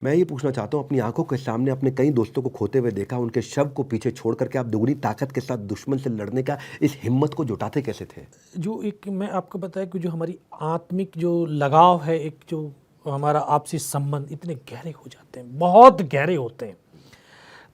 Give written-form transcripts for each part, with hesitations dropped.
मैं ये पूछना चाहता हूँ, अपनी आंखों के सामने अपने कई दोस्तों को खोते हुए देखा, उनके शव को पीछे छोड़ करके आप दुगनी ताकत के साथ दुश्मन से लड़ने का इस हिम्मत को जुटाते कैसे थे? जो एक मैं आपको बताया कि जो हमारी आत्मिक जो लगाव है, एक जो हमारा आपसी संबंध इतने गहरे हो जाते हैं, बहुत गहरे होते हैं।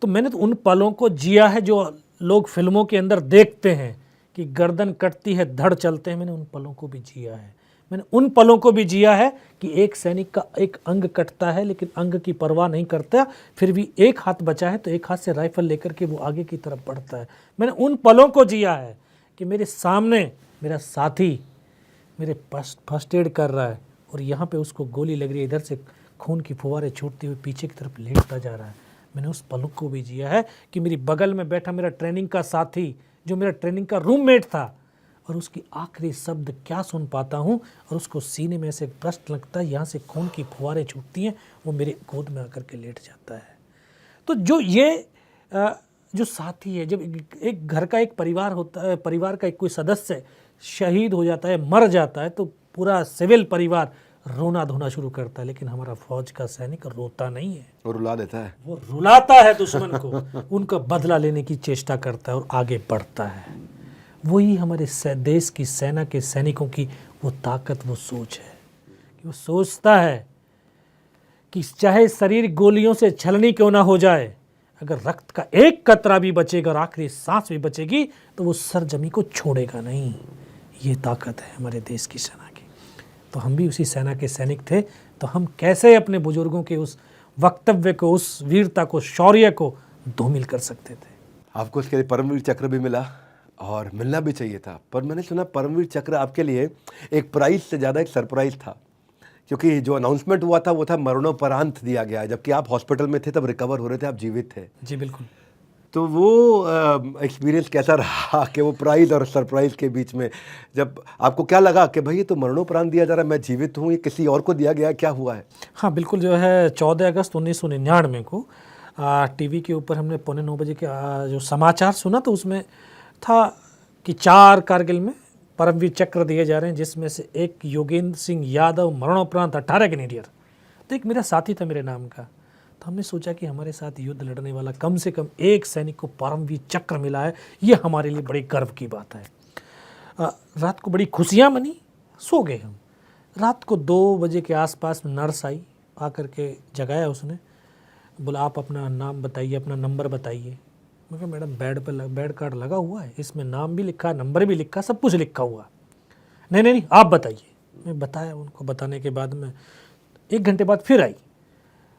तो मैंने तो उन पलों को जिया है जो लोग फिल्मों के अंदर देखते हैं कि गर्दन कटती है धड़ चलते हैं। मैंने उन पलों को भी जिया है। मैंने उन पलों को भी जिया है कि एक सैनिक का एक अंग कटता है लेकिन अंग की परवाह नहीं करता, फिर भी एक हाथ बचा है तो एक हाथ से राइफल लेकर के वो आगे की तरफ बढ़ता है। मैंने उन पलों को जिया है कि मेरे सामने मेरा साथी मेरे फर्स्ट एड कर रहा है और यहाँ पे उसको गोली लग रही है, इधर से खून की फुहारें छूटती हुई पीछे की तरफ लेटता जा रहा है। मैंने उस पलों को भी जिया है कि मेरी बगल में बैठा मेरा ट्रेनिंग का साथी, जो मेरा ट्रेनिंग का रूममेट था, और उसकी आखिरी शब्द क्या सुन पाता हूँ और उसको सीने में से प्रश्न लगता है, यहाँ से खून की फुहारें छूटती हैं, वो मेरे गोद में आकर के लेट जाता है। तो जो ये जो साथी है, जब एक घर का एक परिवार होता है, परिवार का एक कोई सदस्य शहीद हो जाता है, मर जाता है, तो पूरा सिविल परिवार रोना धोना शुरू करता है, लेकिन हमारा फौज का सैनिक रोता नहीं है, वो रुला देता है। वो रुलाता है दुश्मन को, उनका बदला लेने की चेष्टा करता है और आगे बढ़ता है। वही हमारे देश की सेना के सैनिकों की वो ताकत, वो सोच है कि वो सोचता है कि चाहे शरीर गोलियों से छलनी क्यों ना हो जाए, अगर रक्त का एक कतरा भी बचेगा और आखिरी सांस भी बचेगी तो वो सरजमी को छोड़ेगा नहीं। ये ताकत है हमारे देश की सेना की। तो हम भी उसी सेना के सैनिक थे। तो हम कैसे अपने बुजुर्गों के उस वक्तव्य को, उस वीरता को, शौर्य को धूमिल कर सकते थे। आपको इसके लिए परमवीर चक्र भी मिला और मिलना भी चाहिए था, पर मैंने सुना परमवीर चक्र आपके लिए एक प्राइज से ज़्यादा एक सरप्राइज था, क्योंकि जो अनाउंसमेंट हुआ था वो था मरणोपरांत दिया गया है, जबकि आप हॉस्पिटल में थे, तब रिकवर हो रहे थे, आप जीवित थे। जी बिल्कुल। तो वो एक्सपीरियंस कैसा रहा कि वो प्राइज़ और सरप्राइज़ के बीच में जब आपको क्या लगा कि भाई ये तो मरणोपरांत दिया जा रहा है, मैं जीवित हूँ, ये किसी और को दिया गया, क्या हुआ है? हाँ बिल्कुल, जो है 14 अगस्त 1999 को टीवी के ऊपर हमने 8:45 के जो समाचार सुना, तो उसमें था कि 4 कारगिल में परमवीर चक्र दिए जा रहे हैं, जिसमें से एक योगेंद्र सिंह यादव मरणोपरांत 18 कैनेडियर। तो एक मेरा साथी था मेरे नाम का, तो हमने सोचा कि हमारे साथ युद्ध लड़ने वाला कम से कम एक सैनिक को परमवीर चक्र मिला है, ये हमारे लिए बड़ी गर्व की बात है। रात को बड़ी खुशियाँ मनी, सो गए हम। रात को 2 बजे के आसपास में नर्स आई, आकर के जगाया उसने, बोला आप अपना नाम बताइए, अपना नंबर बताइए। मैं कहा मैडम बेड कार्ड लगा हुआ है, इसमें नाम भी लिखा, नंबर भी लिखा, सब कुछ लिखा हुआ। नहीं आप बताइए। मैं बताया, उनको बताने के बाद में 1 घंटे बाद फिर आई,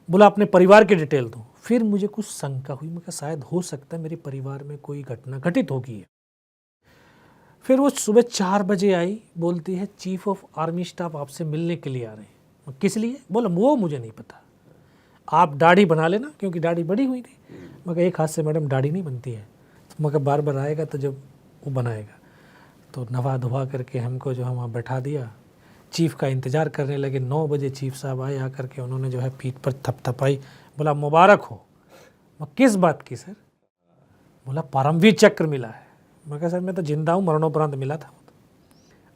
बोला अपने परिवार की डिटेल दो। फिर मुझे कुछ शंका हुई, मैं कहा शायद हो सकता है मेरे परिवार में कोई घटना घटित होगी। फिर वो सुबह 4 बजे आई, बोलती है चीफ ऑफ आर्मी स्टाफ आपसे मिलने के लिए आ रहे हैं। किस लिए? बोला वो मुझे नहीं पता, आप दाढ़ी बना लेना, क्योंकि दाढ़ी बड़ी हुई थी। मगर एक हाथ से मैडम दाढ़ी नहीं बनती है, तो मगर बार बार आएगा तो जब वो बनाएगा। तो नवा धुआ करके हमको जो है वहाँ बैठा दिया, चीफ का इंतज़ार करने लगे। 9 बजे चीफ साहब आए, आकर के उन्होंने जो है पीठ पर थपथपाई, बोला मुबारक हो। मैं किस बात की सर? बोला परमवीर चक्र मिला है। मैं कहा सर मैं तो जिंदा हूँ, मरणोपरांत मिला था।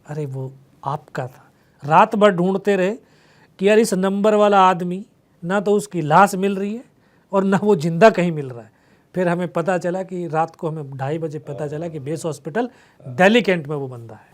अरे वो आपका था। रात भर ढूंढते रहे कि यार इस नंबर वाला आदमी, ना तो उसकी लाश मिल रही है और ना वो जिंदा कहीं मिल रहा है। फिर हमें पता चला कि रात को हमें 2:30 बजे पता चला कि बेस हॉस्पिटल दिल्ली कैंट में वो बंदा है।